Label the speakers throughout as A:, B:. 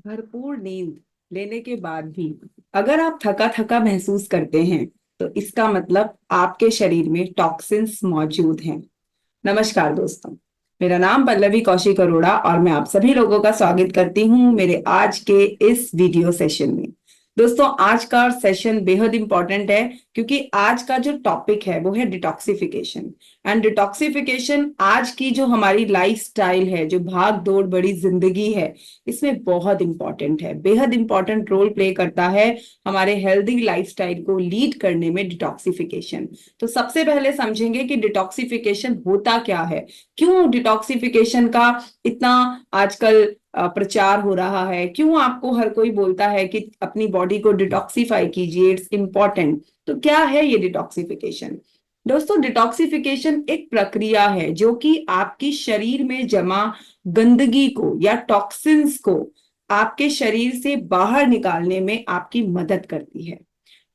A: भरपूर नींद लेने के बाद भी अगर आप थका थका महसूस करते हैं तो इसका मतलब आपके शरीर में टॉक्सिन्स मौजूद हैं। नमस्कार दोस्तों, मेरा नाम पल्लवी कौशिक अरोड़ा और मैं आप सभी लोगों का स्वागत करती हूं मेरे आज के इस वीडियो सेशन में। दोस्तों, आज का सेशन बेहद इंपॉर्टेंट है क्योंकि आज का जो टॉपिक है वो है डिटॉक्सिफिकेशन। एंड डिटॉक्सिफिकेशन आज की जो हमारी लाइफस्टाइल है, जो भाग दौड़ बड़ी जिंदगी है, इसमें बहुत इंपॉर्टेंट है, बेहद इंपॉर्टेंट रोल प्ले करता है हमारे हेल्दी लाइफस्टाइल को लीड करने में डिटॉक्सिफिकेशन। तो सबसे पहले समझेंगे कि डिटॉक्सिफिकेशन होता क्या है, क्यों डिटॉक्सिफिकेशन का इतना आजकल प्रचार हो रहा है, क्यों आपको हर कोई बोलता है कि अपनी बॉडी को डिटॉक्सिफाई कीजिए, इट्स इंपॉर्टेंट। तो क्या है ये डिटॉक्सिफिकेशन? दोस्तों, डिटॉक्सिफिकेशन एक प्रक्रिया है जो कि आपकी शरीर में जमा गंदगी को या टॉक्सिन्स को आपके शरीर से बाहर निकालने में आपकी मदद करती है।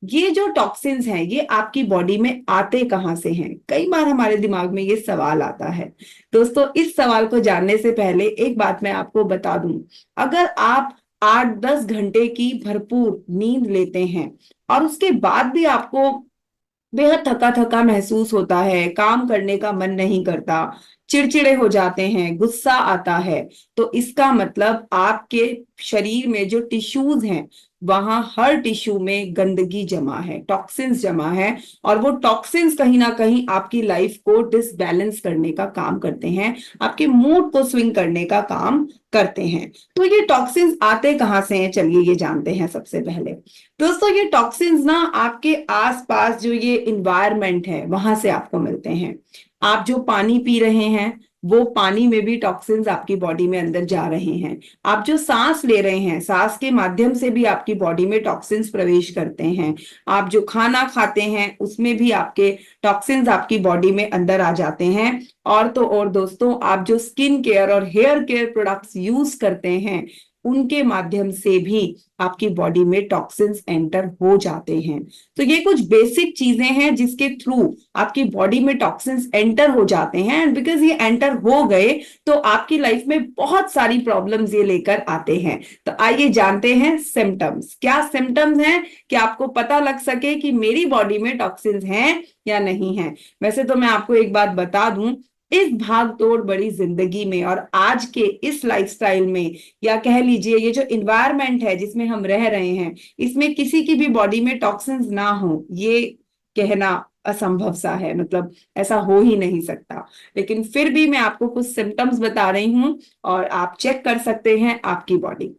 A: ये जो टॉक्सिन्स हैं ये आपकी बॉडी में आते कहाँ से हैं? कई बार हमारे दिमाग में ये सवाल आता है। दोस्तों, इस सवाल को जानने से पहले एक बात मैं आपको बता दूं। अगर आप 8-10 घंटे की भरपूर नींद लेते हैं और उसके बाद भी आपको बेहद थका थका महसूस होता है, काम करने का मन नहीं करता, चिड़चिड़े हो जाते हैं, गुस्सा आता है, तो इसका मतलब आपके शरीर में जो टिश्यूज हैं वहां हर टिश्यू में गंदगी जमा है, टॉक्सिन्स जमा है। और वो टॉक्सिन्स कहीं ना कहीं आपकी लाइफ को डिसबैलेंस करने का काम करते हैं, आपके मूड को स्विंग करने का काम करते हैं। तो ये टॉक्सिन्स आते कहाँ से हैं, चलिए ये जानते हैं। सबसे पहले दोस्तों, ये टॉक्सिन्स ना आपके आसपास जो ये इन्वायरमेंट है वहां से आपको मिलते हैं। आप जो पानी पी रहे हैं वो पानी में भी टॉक्सिन्स आपकी बॉडी में अंदर जा रहे हैं। आप जो सांस ले रहे हैं, सांस के माध्यम से भी आपकी बॉडी में टॉक्सिन्स प्रवेश करते हैं। आप जो खाना खाते हैं उसमें भी आपके टॉक्सिन्स आपकी बॉडी में अंदर आ जाते हैं। और तो और दोस्तों, आप जो स्किन केयर और हेयर केयर प्रोडक्ट्स यूज करते हैं उनके माध्यम से भी आपकी बॉडी में टॉक्सिन्स एंटर हो जाते हैं। तो ये कुछ बेसिक चीजें हैं जिसके थ्रू आपकी बॉडी में टॉक्सिन्स एंटर हो जाते हैं। एंड बिकॉज ये एंटर हो गए तो आपकी लाइफ में बहुत सारी प्रॉब्लम्स ये लेकर आते हैं। तो आइए जानते हैं सिम्टम्स। क्या सिम्टम्स हैं कि आपको पता लग सके कि मेरी बॉडी में टॉक्सिन्स हैं या नहीं है। वैसे तो मैं आपको एक बात बता दूं, इस भाग दौड़ बड़ी जिंदगी में और आज के इस लाइफस्टाइल में, या कह लीजिए ये जो इन्वायरमेंट है जिसमें हम रह रहे हैं, इसमें किसी की भी बॉडी में टॉक्सिन्स ना हो ये कहना असंभव सा है। मतलब ऐसा हो ही नहीं सकता। लेकिन फिर भी मैं आपको कुछ सिम्टम्स बता रही हूं और आप चेक कर सकते हैं आपकी बॉडी।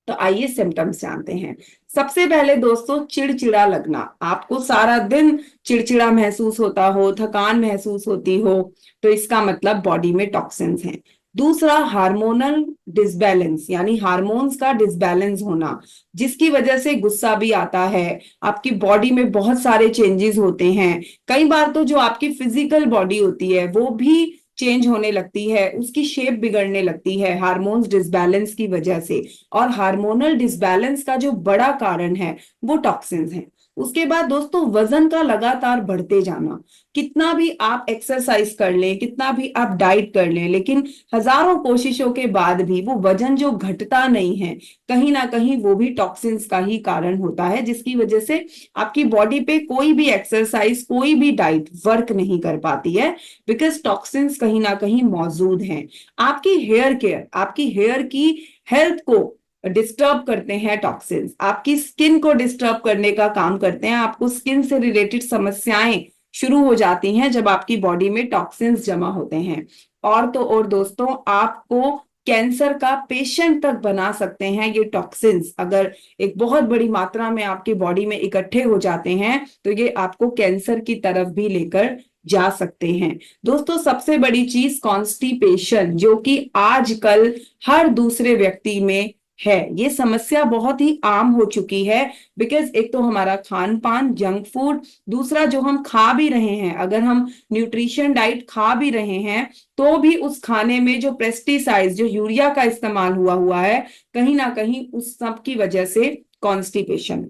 A: तो आइए सिम्टम्स जानते हैं। सबसे पहले दोस्तों, चिड़चिड़ा लगना। आपको सारा दिन चिड़चिड़ा महसूस होता हो, थकान महसूस होती हो, तो इसका मतलब बॉडी में टॉक्सिन्स हैं। दूसरा, हार्मोनल डिसबैलेंस, यानी हार्मोन्स का डिसबैलेंस होना, जिसकी वजह से गुस्सा भी आता है, आपकी बॉडी में बहुत सारे चेंजेस होते हैं। कई बार तो जो आपकी फिजिकल बॉडी होती है वो भी चेंज होने लगती है, उसकी शेप बिगड़ने लगती है हार्मोन्स डिसबैलेंस की वजह से। और हार्मोनल डिसबैलेंस का जो बड़ा कारण है वो टॉक्सिन्स हैं। उसके बाद दोस्तों, वजन का लगातार बढ़ते जाना। कितना भी आप एक्सरसाइज कर लें, कितना भी आप डाइट कर लें, लेकिन हजारों कोशिशों के बाद भी वो वजन जो घटता नहीं है, कहीं ना कहीं वो भी टॉक्सिन्स का ही कारण होता है, जिसकी वजह से आपकी बॉडी पे कोई भी एक्सरसाइज, कोई भी डाइट वर्क नहीं कर पाती है, बिकॉज टॉक्सिन्स कहीं ना कहीं मौजूद हैं। आपकी हेयर केयर, आपकी हेयर की हेल्थ को डिस्टर्ब करते हैं टॉक्सिन्स, आपकी स्किन को डिस्टर्ब करने का काम करते हैं। आपको स्किन से रिलेटेड समस्याएं शुरू हो जाती हैं जब आपकी बॉडी में टॉक्सिन्स जमा होते हैं। और तो और दोस्तों, आपको कैंसर का पेशेंट तक बना सकते हैं ये टॉक्सिन्स। अगर एक बहुत बड़ी मात्रा में आपकी बॉडी में इकट्ठे हो जाते हैं तो ये आपको कैंसर की तरफ भी लेकर जा सकते हैं। दोस्तों, सबसे बड़ी चीज कॉन्स्टिपेशन, जो कि आजकल हर दूसरे व्यक्ति में है। ये समस्या बहुत ही आम हो चुकी है, बिकॉज एक तो हमारा खान पान, जंक फूड, दूसरा जो हम खा भी रहे हैं, अगर हम न्यूट्रिशन डाइट खा भी रहे हैं तो भी उस खाने में जो पेस्टिसाइड, जो यूरिया का इस्तेमाल हुआ हुआ है, कहीं ना कहीं उस सब की वजह से कॉन्स्टिपेशन।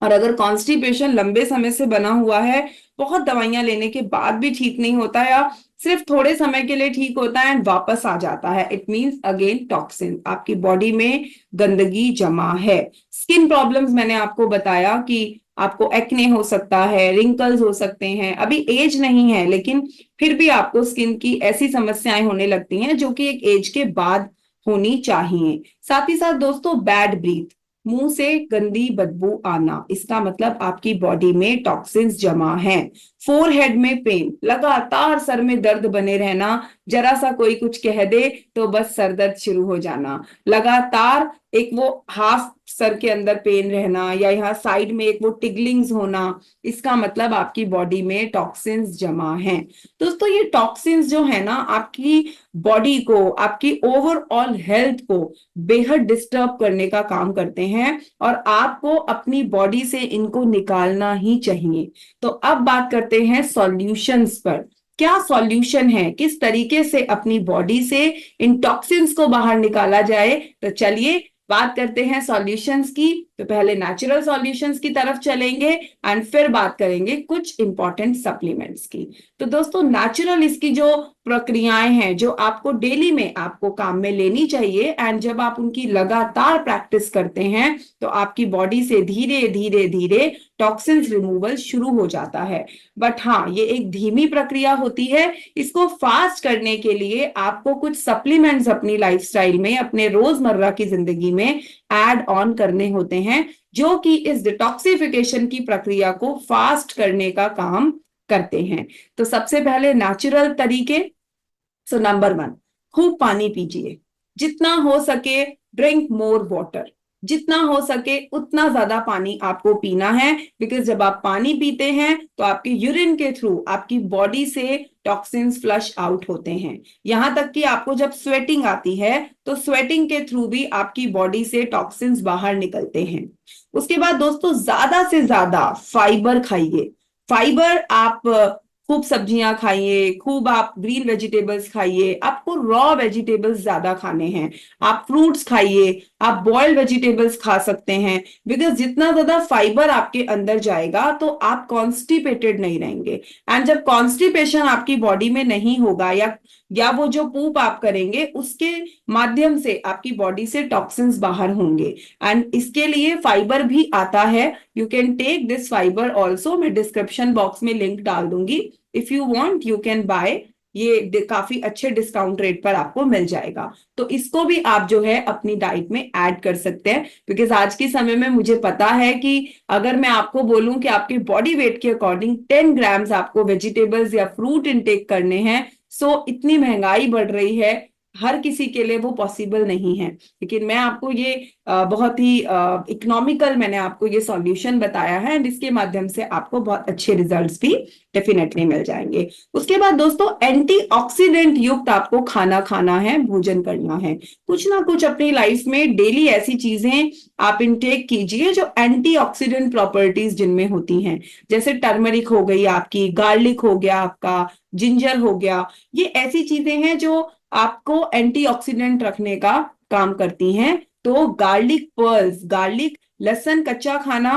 A: और अगर कॉन्स्टिपेशन लंबे समय से बना हुआ है, बहुत दवाइयां लेने के बाद भी ठीक नहीं होता, या सिर्फ थोड़े समय के लिए ठीक होता है एंड वापस आ जाता है। इट मींस अगेन टॉक्सिन, आपकी बॉडी में गंदगी जमा है। स्किन प्रॉब्लम्स मैंने आपको बताया कि आपको एक्ने हो सकता है, रिंकल्स हो सकते हैं। अभी एज नहीं है लेकिन फिर भी आपको स्किन की ऐसी समस्याएं होने लगती हैं जो कि एक एज के बाद होनी चाहिए। साथ ही साथ दोस्तों बैड ब्रीथ, मुंह से गंदी बदबू आना, इसका मतलब आपकी बॉडी में टॉक्सिन्स जमा हैं। फोरहेड में पेन, लगातार सर में दर्द बने रहना, जरा सा कोई कुछ कह दे तो बस सर दर्द शुरू हो जाना, लगातार एक वो हाफ सर के अंदर पेन रहना या यहाँ साइड में एक वो टिगलिंग्स होना, इसका मतलब आपकी बॉडी में टॉक्सिन्स जमा हैं। दोस्तों ये टॉक्सिन्स जो है ना आपकी बॉडी को, आपकी ओवरऑल हेल्थ को बेहद डिस्टर्ब करने का काम करते हैं और आपको अपनी बॉडी से इनको निकालना ही चाहिए। तो अब बात करते हैं सॉल्यूशंस पर। क्या सॉल्यूशन है, किस तरीके से अपनी बॉडी से इन टॉक्सिन्स को बाहर निकाला जाए? तो चलिए बात करते हैं सॉल्यूशंस की। तो पहले नेचुरल सॉल्यूशंस की तरफ चलेंगे एंड फिर बात करेंगे कुछ इंपॉर्टेंट सप्लीमेंट्स की। तो दोस्तों नेचुरल इसकी जो प्रक्रियाएं हैं जो आपको डेली में आपको काम में लेनी चाहिए एंड जब आप उनकी लगातार प्रैक्टिस करते हैं तो आपकी बॉडी से धीरे धीरे धीरे टॉक्सिन्स रिमूवल शुरू हो जाता है। बट हाँ, ये एक धीमी प्रक्रिया होती है। इसको फास्ट करने के लिए आपको कुछ सप्लीमेंट्स अपनी लाइफस्टाइल में, अपने रोजमर्रा की जिंदगी में ऐड ऑन करने होते हैं जो कि इस डिटॉक्सिफिकेशन की प्रक्रिया को फास्ट करने का काम करते हैं। तो सबसे पहले नेचुरल तरीके। सो नंबर 1, खूब पानी पीजिए, जितना हो सके ड्रिंक मोर वाटर, जितना हो सके उतना ज्यादा पानी आपको पीना है। बिकॉज जब आप पानी पीते हैं तो आपके यूरिन के थ्रू आपकी बॉडी से टॉक्सिन्स फ्लश आउट होते हैं। यहां तक कि आपको जब स्वेटिंग आती है तो स्वेटिंग के थ्रू भी आपकी बॉडी से टॉक्सिन्स बाहर निकलते हैं। उसके बाद दोस्तों ज्यादा से ज्यादा फाइबर खाइए। फाइबर आप खूब सब्जियां खाइए, खूब आप ग्रीन वेजिटेबल्स खाइए, आपको रॉ वेजिटेबल्स ज्यादा खाने हैं। आप फ्रूट्स खाइए, आप बॉइल्ड वेजिटेबल्स खा सकते हैं। बिकॉज जितना ज्यादा फाइबर आपके अंदर जाएगा तो आप कॉन्स्टिपेटेड नहीं रहेंगे एंड जब कॉन्स्टिपेशन आपकी बॉडी में नहीं होगा या वो जो पूप आप करेंगे उसके माध्यम से आपकी बॉडी से टॉक्सिन्स बाहर होंगे एंड इसके लिए फाइबर भी आता है। You can take this fibre also, मैं डिस्क्रिप्शन बॉक्स में लिंक डाल दूंगी। If you want you can buy, ये काफी अच्छे डिस्काउंट रेट पर आपको मिल जाएगा। तो इसको भी आप जो है अपनी डाइट में ऐड कर सकते हैं। बिकॉज आज के समय में मुझे पता है कि अगर मैं आपको बोलूं कि आपके बॉडी वेट के अकॉर्डिंग 10 ग्राम्स आपको वेजिटेबल्स या फ्रूट इनटेक करने हैं, सो इतनी महंगाई बढ़ रही है, हर किसी के लिए वो पॉसिबल नहीं है। लेकिन मैं आपको ये बहुत ही इकोनॉमिकल मैंने आपको ये सॉल्यूशन बताया है एंड इसके माध्यम से आपको बहुत अच्छे रिजल्ट्स भी डेफिनेटली मिल जाएंगे। उसके बाद दोस्तों एंटीऑक्सीडेंट युक्त आपको खाना खाना है, भोजन करना है। कुछ ना कुछ अपनी लाइफ में डेली ऐसी चीजें आप इनटेक कीजिए जो एंटीऑक्सीडेंट प्रॉपर्टीज जिनमें होती हैं। जैसे टर्मरिक हो गई आपकी, गार्लिक हो गया आपका, जिंजर हो गया। ये ऐसी चीजें हैं जो आपको एंटीऑक्सीडेंट रखने का काम करती हैं। तो गार्लिक पर्ल्स, गार्लिक लहसुन कच्चा खाना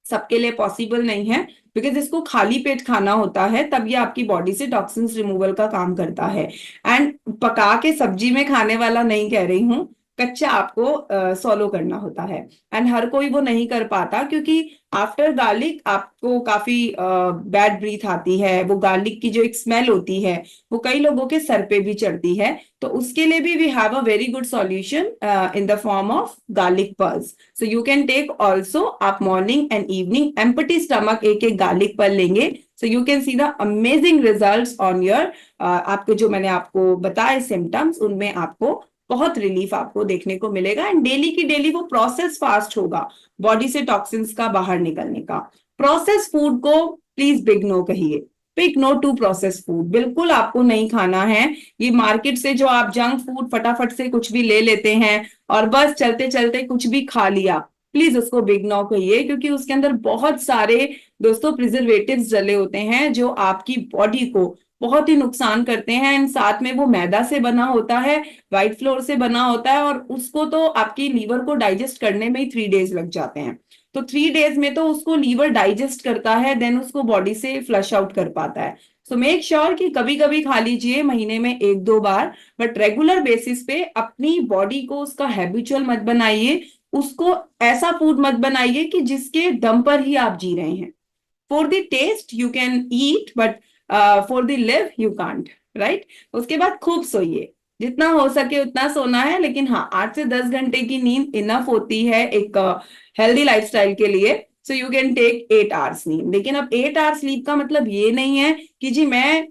A: सबके लिए पॉसिबल नहीं है बिकॉज इसको खाली पेट खाना होता है, तब ये आपकी बॉडी से टॉक्सिन्स रिमूवल का काम करता है। एंड पका के सब्जी में खाने वाला नहीं कह रही हूँ, कच्चा आपको सॉलो करना होता है एंड हर कोई वो नहीं कर पाता क्योंकि आफ्टर गार्लिक आपको काफी बैड ब्रीथ आती है। वो गार्लिक की जो एक स्मेल होती है वो कई लोगों के सर पे भी चढ़ती है। तो उसके लिए भी we have a very good solution in the form of garlic pearls. So you can take also, आप morning and evening empty stomach एक एक गार्लिक पर्ल लेंगे। So you can see the amazing results on your, आपके जो मैंने आपको बताए symptoms उनमें आपको बहुत रिलीफ आपको देखने को मिलेगा एंड डेली की डेली वो प्रोसेस फास्ट होगा बॉडी से टॉक्सिन्स का बाहर निकलने का। प्रोसेस फूड को प्लीज बिग नो कहिए, big no to process food, बिल्कुल आपको नहीं खाना है। ये मार्केट से जो आप जंक फूड फटाफट से कुछ भी ले लेते हैं और बस चलते चलते कुछ भी खा लिया, प्लीज उसको बिग नो कहिए क्योंकि उसके अंदर बहुत सारे दोस्तों प्रिजर्वेटिव्स डले होते हैं जो आपकी बॉडी को बहुत ही नुकसान करते हैं। एंड साथ में वो मैदा से बना होता है, व्हाइट फ्लोर से बना होता है, और उसको तो आपकी लीवर को डाइजेस्ट करने में ही 3 डेज लग जाते हैं। तो 3 डेज में तो उसको लीवर डाइजेस्ट करता है, देन उसको बॉडी से फ्लश आउट कर पाता है। सो मेक श्योर कि कभी कभी खा लीजिए, महीने में 1-2 बार, बट रेगुलर बेसिस पे अपनी बॉडी को उसका हैबिचुअल मत बनाइए, उसको ऐसा फूड मत बनाइए कि जिसके दम पर ही आप जी रहे हैं। For the taste you can eat, but for the live you can't, right. उसके बाद खूब सोइए, जितना हो सके उतना सोना है, लेकिन हाँ 8 से 10 घंटे की नींद इनफ होती है एक हेल्दी लाइफस्टाइल के लिए। So you can take 8 hours नींद। लेकिन अब 8 आवर्स स्लीप का मतलब ये नहीं है कि जी मैं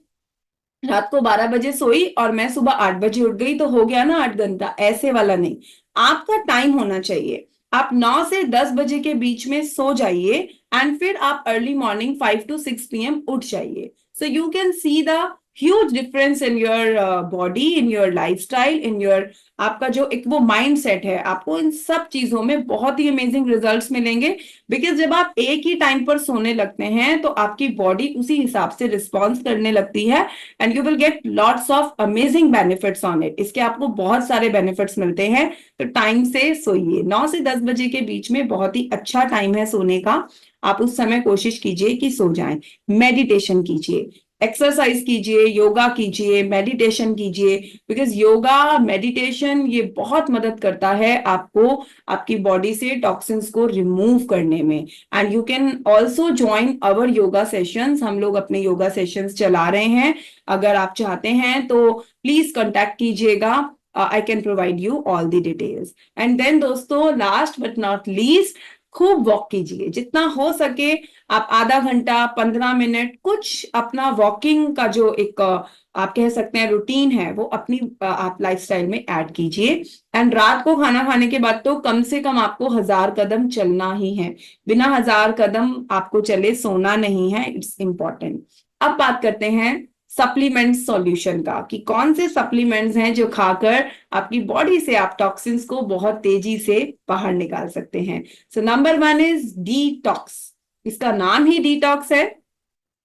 A: रात को 12 बजे सोई और मैं सुबह 8 बजे उठ गई तो हो गया ना 8 घंटा, ऐसे वाला नहीं। आपका टाइम होना चाहिए, आप 9 से 10 बजे के बीच में सो जाइए, एंड फिर आप अर्ली मॉर्निंग 5 to 6 PM उठ जाइए। सो you can see the huge difference in your body, in your lifestyle, in your आपका जो एक वो माइंड सेट है, आपको इन सब चीजों में बहुत ही अमेजिंग रिजल्ट्स मिलेंगे। बिकॉज जब आप एक ही टाइम पर सोने लगते हैं तो आपकी बॉडी उसी हिसाब से रिस्पॉन्स करने लगती है, and you will get lots of amazing benefits on it. इसके आपको बहुत सारे बेनिफिट्स मिलते हैं। तो टाइम से सोइए, 9 से 10 बजे के बीच में बहुत ही अच्छा टाइम है सोने का। आप उस समय कोशिश कीजिए कि सो जाएं। मेडिटेशन कीजिए, एक्सरसाइज कीजिए, योगा कीजिए, मेडिटेशन कीजिए, बिकॉज योगा मेडिटेशन ये बहुत मदद करता है आपको आपकी बॉडी से टॉक्सिन्स को रिमूव करने में। And you can also join our yoga sessions. हम लोग अपने योगा सेशंस चला रहे हैं, अगर आप चाहते हैं तो प्लीज कांटेक्ट कीजिएगा। I can provide you all the details. And then दोस्तों, लास्ट बट नॉट लीस्ट, खूब वॉक कीजिए, जितना हो सके। आप आधा घंटा, 15 मिनट कुछ अपना वॉकिंग का जो एक आप कह सकते हैं रूटीन है, वो अपनी आप लाइफस्टाइल में ऐड कीजिए। एंड रात को खाना खाने के बाद तो कम से कम आपको 1000 कदम चलना ही है। बिना 1000 कदम आपको चले सोना नहीं है, इट्स इंपॉर्टेंट। अब बात करते हैं सप्लीमेंट सॉल्यूशन का, कि कौन से सप्लीमेंट्स हैं जो खाकर आपकी बॉडी से आप टॉक्सिन्स को बहुत तेजी से बाहर निकाल सकते हैं। So number 1 is detox. इसका नाम ही डिटॉक्स है,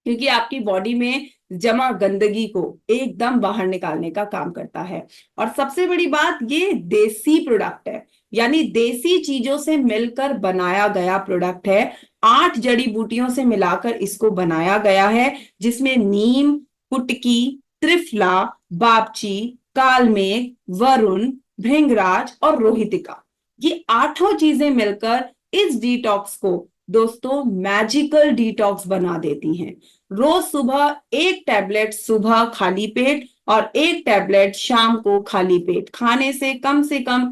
A: क्योंकि आपकी बॉडी में जमा गंदगी को एकदम बाहर निकालने का काम करता है। और सबसे बड़ी बात, ये देसी प्रोडक्ट है, यानी देसी चीजों से मिलकर बनाया गया प्रोडक्ट है। 8 जड़ी बूटियों से मिलाकर इसको बनाया गया है, जिसमें नीम, कुटकी, त्रिफला, बापची, कालमेघ, वरुण, भृंगराज और रोहितिका, ये 8 चीजें मिलकर इस डिटॉक्स को दोस्तों मैजिकल डिटॉक्स बना देती हैं। रोज सुबह एक टैबलेट सुबह खाली पेट और एक टैबलेट शाम को खाली पेट, खाने से कम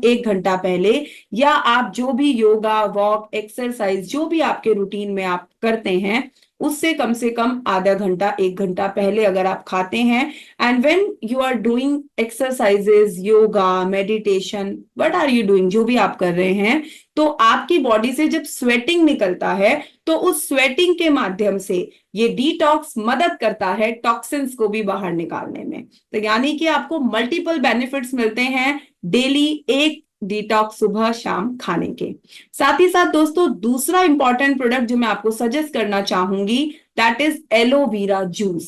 A: 1 घंटा पहले, या आप जो भी योगा, वॉक, एक्सरसाइज जो भी आपके रूटीन में आप करते हैं, उससे कम से कम आधा घंटा 1 घंटा पहले अगर आप खाते हैं। And when you are doing exercises, yoga, meditation, what are you doing, जो भी आप कर रहे हैं, तो आपकी बॉडी से जब स्वेटिंग निकलता है, तो उस स्वेटिंग के माध्यम से ये डिटॉक्स मदद करता है टॉक्सिन्स को भी बाहर निकालने में। तो यानी कि आपको मल्टीपल बेनिफिट्स मिलते हैं डेली एक डिटॉक्स सुबह शाम खाने के साथ ही साथ। दोस्तों, दूसरा इंपॉर्टेंट प्रोडक्ट जो मैं आपको सजेस्ट करना चाहूंगी, दैट इज एलोवेरा जूस।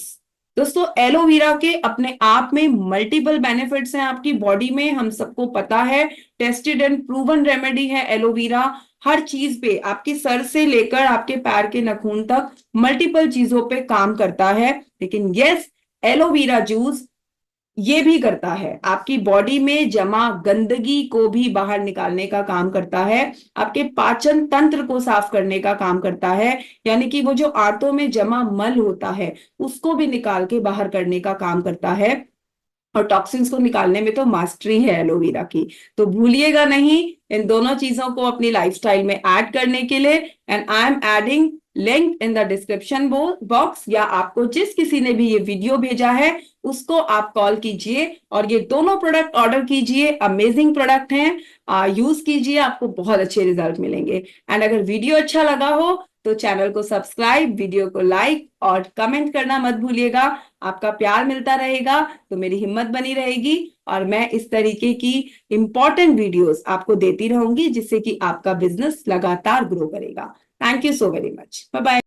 A: दोस्तों, एलोवेरा के अपने आप में मल्टीपल बेनिफिट्स हैं आपकी बॉडी में, हम सबको पता है। टेस्टेड एंड प्रूवन रेमेडी है एलोवेरा। हर चीज पे, आपके सर से लेकर आपके पैर के नाखून तक, मल्टीपल चीजों पे काम करता है। लेकिन यस, एलोवेरा जूस ये भी करता है, आपकी बॉडी में जमा गंदगी को भी बाहर निकालने का काम करता है, आपके पाचन तंत्र को साफ करने का काम करता है, यानी कि वो जो आंतों में जमा मल होता है उसको भी निकाल के बाहर करने का काम करता है। और टॉक्सिन्स को निकालने में तो मास्टरी है एलोवेरा की। तो भूलिएगा नहीं इन दोनों चीजों को अपनी लाइफस्टाइल में ऐड करने के लिए। And I am adding link in the description box, या आपको जिस किसी ने भी ये वीडियो भेजा है उसको आप कॉल कीजिए और ये दोनों प्रोडक्ट ऑर्डर कीजिए। अमेजिंग प्रोडक्ट हैं, यूज कीजिए, आपको बहुत अच्छे रिजल्ट मिलेंगे। एंड अगर वीडियो अच्छा लगा हो तो चैनल को सब्सक्राइब, वीडियो को लाइक और कमेंट करना मत भूलिएगा। आपका प्यार मिलता रहेगा तो मेरी हिम्मत बनी रहेगी, और मैं इस तरीके की इंपॉर्टेंट वीडियोस आपको देती रहूंगी, जिससे कि आपका बिजनेस लगातार ग्रो करेगा। Thank you so very much. Bye bye.